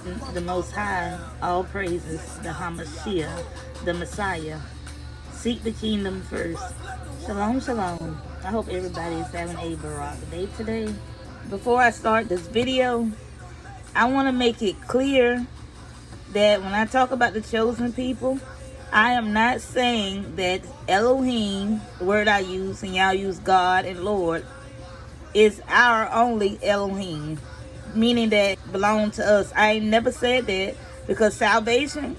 The Most High, all praises, the Hamashiach, the Messiah. Seek the kingdom first. Shalom, shalom. I hope everybody is having a Barak day today. Before I start this video, I want to make it clear that when I talk about the chosen people, I am not saying that Elohim, the word I use, and y'all use God and Lord, is our only Elohim, meaning that it belongs to us. I ain't never said that, because salvation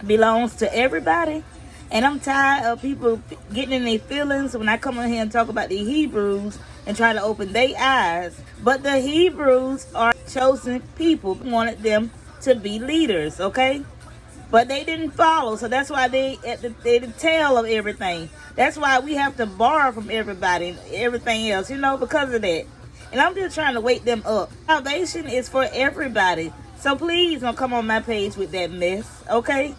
belongs to everybody. And I'm tired of people getting in their feelings when I come in here and talk about the Hebrews and try to open their eyes. But the Hebrews are chosen people. We wanted them to be leaders, okay? But they didn't follow, so that's why they're the tail of everything. That's why we have to borrow from everybody and everything else, because of that. And I'm just trying to wake them up. Salvation is for everybody. So please don't come on my page with that mess, okay?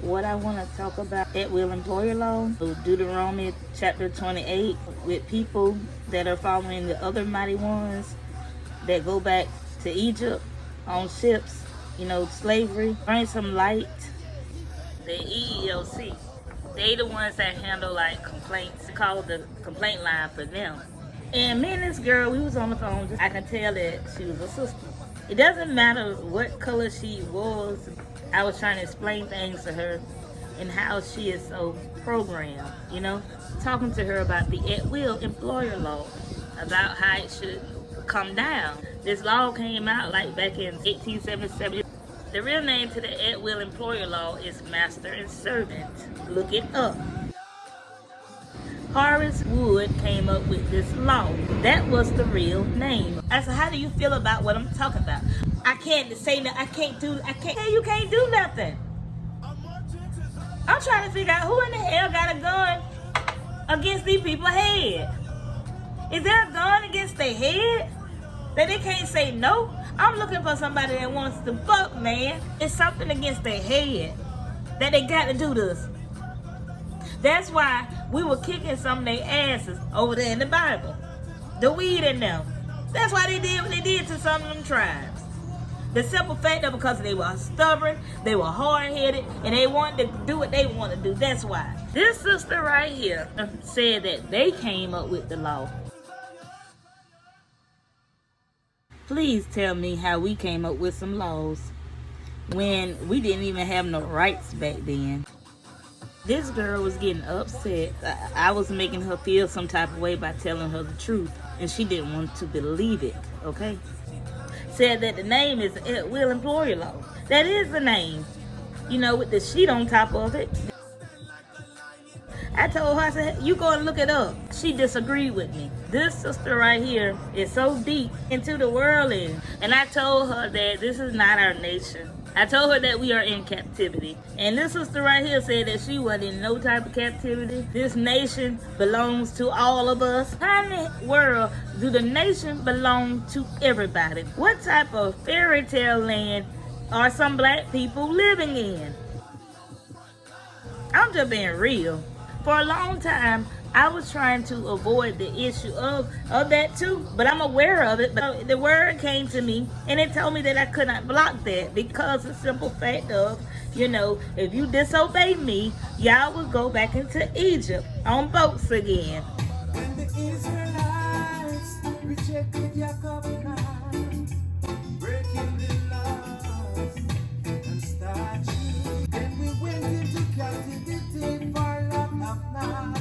What I want to talk about, at will employer law, Deuteronomy chapter 28, with people that are following the other mighty ones that go back to Egypt on ships, slavery. Bring some light. The EEOC, they the ones that handle like complaints. Call the complaint line for them. And me and this girl, we was on the phone. I can tell that she was a sister. It doesn't matter what color she was. I was trying to explain things to her and how she is so programmed, talking to her about the at-will employer law, about how it should come down. This law came out like back in 1877. The real name to the at-will employer law is master and servant. Look it up. Horace Wood came up with this law. That was the real name. I said, how do you feel about what I'm talking about? I can't say no, hey, you can't do nothing. I'm trying to figure out who in the hell got a gun against these people's head. Is there a gun against their head that they can't say no? I'm looking for somebody that wants to fuck, man. It's something against their head that they got to do this. That's why we were kicking some of their asses over there in the Bible. The weed in them. That's why they did what they did to some of them tribes. The simple fact that because they were stubborn, they were hard-headed, and they wanted to do what they wanted to do. That's why. This sister right here said that they came up with the law. Please tell me how we came up with some laws when we didn't even have no rights back then. This girl was getting upset. I was making her feel some type of way by telling her the truth, and she didn't want to believe it, okay? Said that the name is at-will employer law. That is the name, with the sheet on top of it. I told her, I said, you go and look it up. She disagreed with me. This sister right here is so deep into the world, and I told her that this is not our nation. I told her that we are in captivity. And this sister right here said that she wasn't in no type of captivity. This nation belongs to all of us. How in the world do the nation belong to everybody? What type of fairy tale land are some black people living in? I'm just being real. For a long time, I was trying to avoid the issue of that too, but I'm aware of it. But the word came to me and it told me that I could not block that because the simple fact of, if you disobey me, y'all will go back into Egypt on boats again. When the Israelites rejected Yaakov, breaking the laws and statutes, then we went into captivity for lack of knowledge.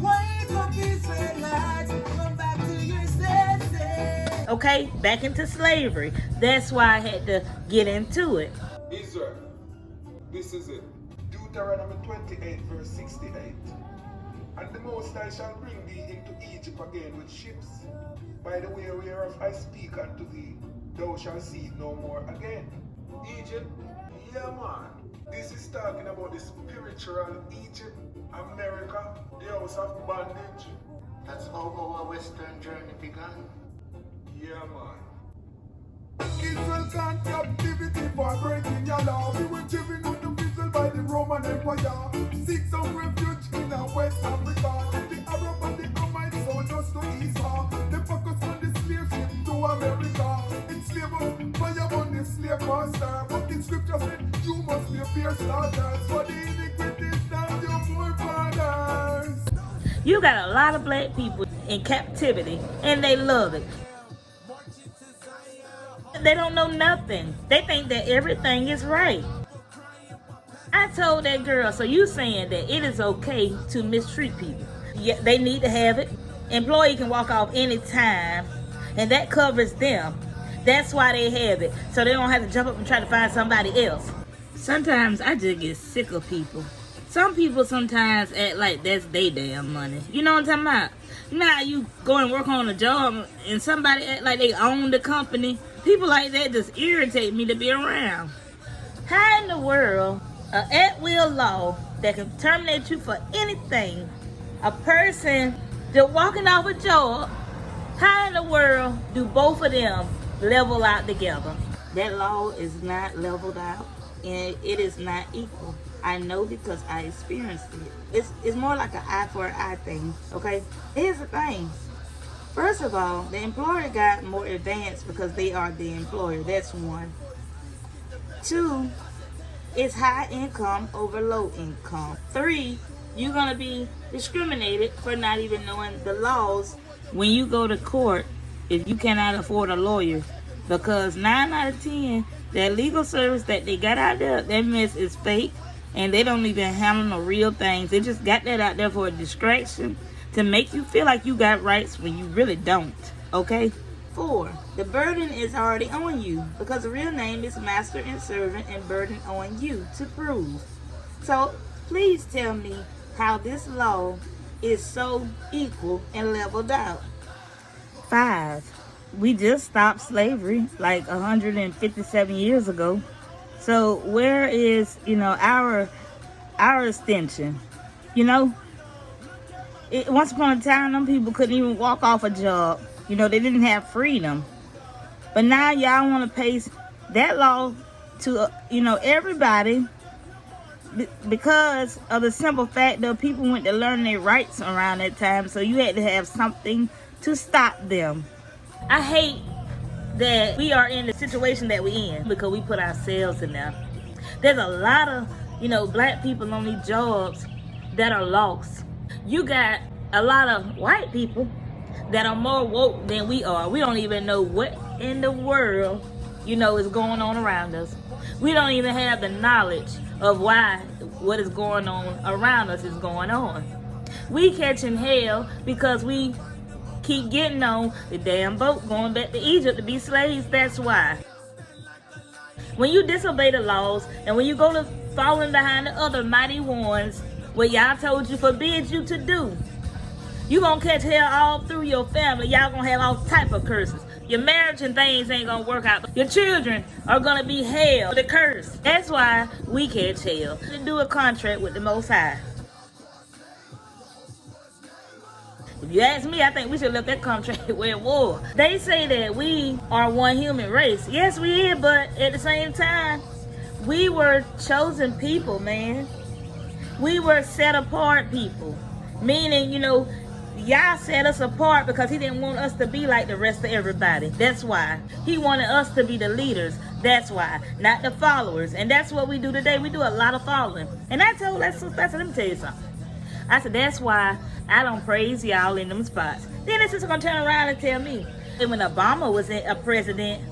Wake up, Israelites, come back to your senses. Okay, back into slavery. That's why I had to get into it. Israel, this is it. Deuteronomy 28 verse 68. And the Most High shall bring thee into Egypt again with ships. By the way whereof I speak unto thee, thou shalt see it no more again. Egypt? Yeah, man. This is talking about the spiritual Egypt, America, the house of bondage. That's how our Western journey began. Yeah, man. Israel can't captivity for breaking your law. We were driven out the prison by the Roman Empire. Seek some refuge in West Africa. The Arab and the Amite sold us to Esau. They focus on the slave ship to America. Enslave us your slaughters. For the iniquities of your forefathers. You got a lot of black people in captivity, and they love it. They don't know nothing. They think that everything is right. I told that girl, so you saying that it is okay to mistreat people? Yeah, they need to have it. Employee can walk off anytime, and that covers them. That's why they have it, so they don't have to jump up and try to find somebody else. Sometimes I just get sick of people. Some people sometimes act like that's their damn money. You know what I'm talking about? Now you go and work on a job and somebody act like they own the company. People like that just irritate me to be around. How in the world, an at-will law that can terminate you for anything, a person just walking off a job, how in the world do both of them level out together? That law is not leveled out, and it is not equal. I know because I experienced it. It's more like an eye for an eye thing, okay? Here's the thing. First of all, the employer got more advance because they are the employer. That's one. Two, it's high income over low income. Three, you're going to be discriminated for not even knowing the laws when you go to court if you cannot afford a lawyer. Because 9 out of 10, that legal service that they got out there, that mess is fake. And they don't even handle no real things. They just got that out there for a distraction to make you feel like you got rights when you really don't, okay? 4, the burden is already on you because the real name is master and servant and burden on you to prove. So please tell me how this law is so equal and leveled out. 5, we just stopped slavery like 157 years ago. So where is, our extension? Once upon a time, them people couldn't even walk off a job. They didn't have freedom. But now y'all want to paste that law to, everybody because of the simple fact that people went to learn their rights around that time. So you had to have something to stop them. I hate that we are in the situation that we're in because we put ourselves in there. There's a lot of, black people on these jobs that are lost. You got a lot of white people that are more woke than we are. We don't even know what in the world, is going on around us. We don't even have the knowledge of why what is going on around us is going on. We catching hell because we keep getting on the damn boat going back to Egypt to be slaves. That's why. When you disobey the laws and when you go to following behind the other mighty ones, what y'all told you forbid you to do, you gonna catch hell all through your family. Y'all gonna have all type of curses. Your marriage and things ain't gonna work out. Your children are gonna be hell with a curse. That's why we catch hell. To do a contract with the Most High. If you ask me, I think we should let that contract where it was. They say that we are one human race. Yes, we is, but at the same time, we were chosen people, man. We were set apart people. Meaning, Yah set us apart because he didn't want us to be like the rest of everybody. That's why. He wanted us to be the leaders. That's why. Not the followers. And that's what we do today. We do a lot of following. And I told that sister, let me tell you something. I said, that's why I don't praise y'all in them spots. Then the sister gonna turn around and tell me. And when Obama was a president,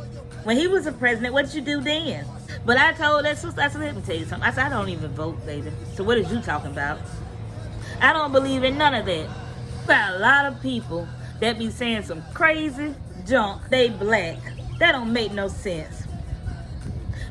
when he was a president, what did you do then? But I told that sister, I said, let me tell you something. I said, I don't even vote, baby. So what is you talking about? I don't believe in none of that. Got a lot of people that be saying some crazy junk. They black. That don't make no sense.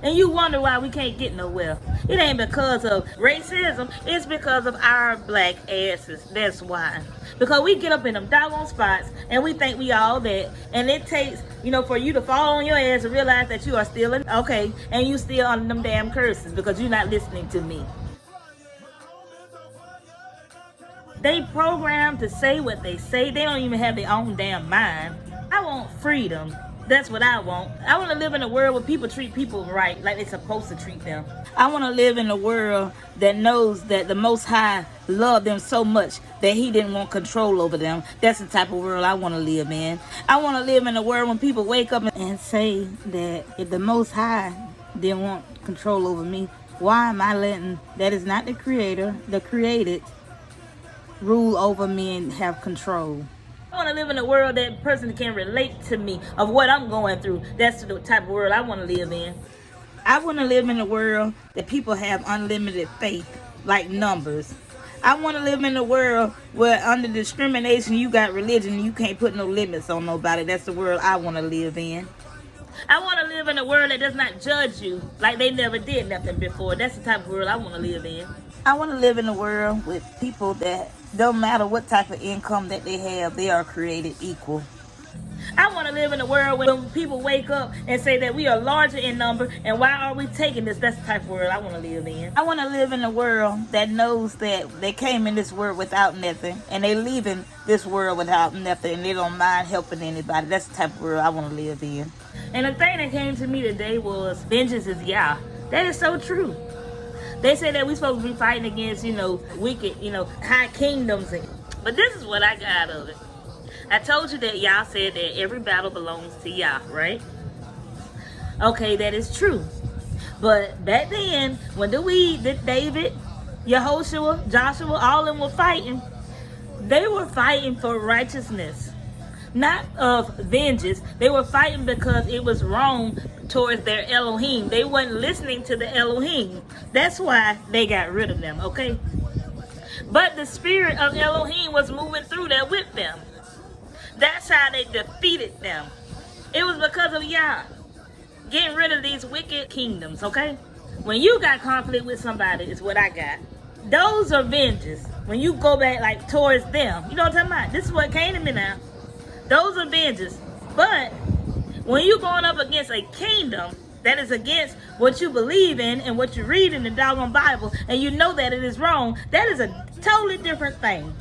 And you wonder why we can't get nowhere. It ain't because of racism. It's because of our black asses. That's why. Because we get up in them doggone spots and we think we all that. And it takes, for you to fall on your ass and realize that you are still okay. And you still under them damn curses because you're not listening to me. They programmed to say what they say. They don't even have their own damn mind. I want freedom. That's what I want. I want to live in a world where people treat people right, like they're supposed to treat them. I want to live in a world that knows that the Most High loved them so much that he didn't want control over them. That's the type of world I want to live in. I want to live in a world when people wake up and say that if the Most High didn't want control over me, Why am I letting that is not the creator, the created, rule over me and have control? I want to live in a world that person can relate to me of what I'm going through. That's the type of world I want to live in. I want to live in a world that people have unlimited faith, like numbers. I want to live in a world where under discrimination you got religion and you can't put no limits on nobody. That's the world I want to live in. I want to live in a world that does not judge you like they never did nothing before. That's the type of world I want to live in. I want to live in a world with people that don't matter what type of income that they have, they are created equal. I want to live in a world where people wake up and say that we are larger in number and why are we taking this? That's the type of world I want to live in. I want to live in a world that knows that they came in this world without nothing and they leaving this world without nothing and they don't mind helping anybody. That's the type of world I want to live in. And the thing that came to me today was vengeance is Yah. That is so true. They say that we're supposed to be fighting against, wicked, high kingdoms. But this is what I got out of it. I told you that Yah said that every battle belongs to Yah, right? Okay, that is true. But back then, when David, Yehoshua, Joshua, all of them were fighting, they were fighting for righteousness, not of vengeance. They were fighting because it was wrong towards their Elohim. They weren't listening to the Elohim. That's why they got rid of them, okay? But the spirit of Elohim was moving through there with them. That's how they defeated them. It was because of Yah getting rid of these wicked kingdoms, okay? When you got conflict with somebody, is what I got. Those are vengeance. When you go back towards them, you know what I'm talking about? This is what came to me now. Those are vengeance. But when you're going up against a kingdom that is against what you believe in and what you read in the doggone Bible, and you know that it is wrong, that is a totally different thing.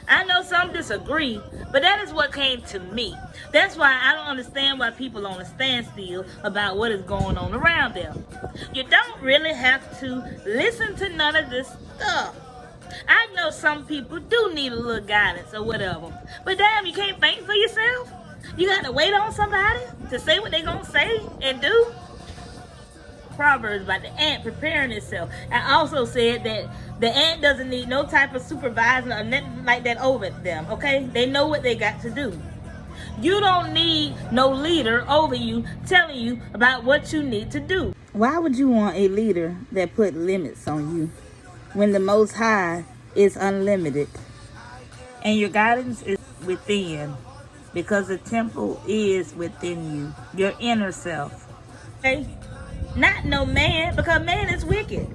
I know some disagree, but that is what came to me. That's why I don't understand why people on a standstill about what is going on around them. You don't really have to listen to none of this stuff. I know some people do need a little guidance or whatever, but damn, you can't think for yourself? You got to wait on somebody to say what they're going to say and do? Proverbs about the ant preparing itself. I also said that the ant doesn't need no type of supervisor or nothing like that over them, okay? They know what they got to do. You don't need no leader over you telling you about what you need to do. Why would you want a leader that put limits on you when the Most High is unlimited and your guidance is within? Because the temple is within you, your inner self, okay? Not no man, because man is wicked.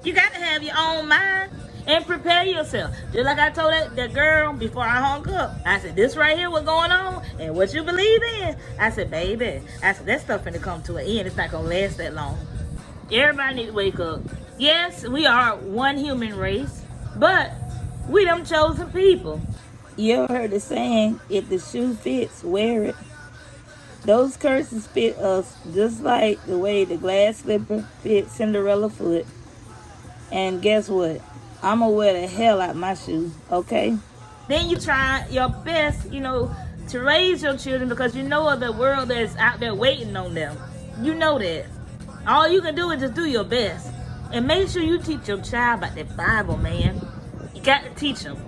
You got to have your own mind and prepare yourself. Just like I told that girl before I hung up. I said, this right here, what's going on and what you believe in. I said, baby, that stuff finna come to an end. It's not gonna last that long. Everybody need to wake up. Yes, we are one human race, but we them chosen people. You ever heard the saying, if the shoe fits, wear it? Those curses fit us just like the way the glass slipper fit Cinderella's foot. And guess what? I'm gonna wear the hell out my shoe, okay? Then you try your best, to raise your children because you know of the world that's out there waiting on them. You know that. All you can do is just do your best. And make sure you teach your child about that Bible, man. You got to teach them.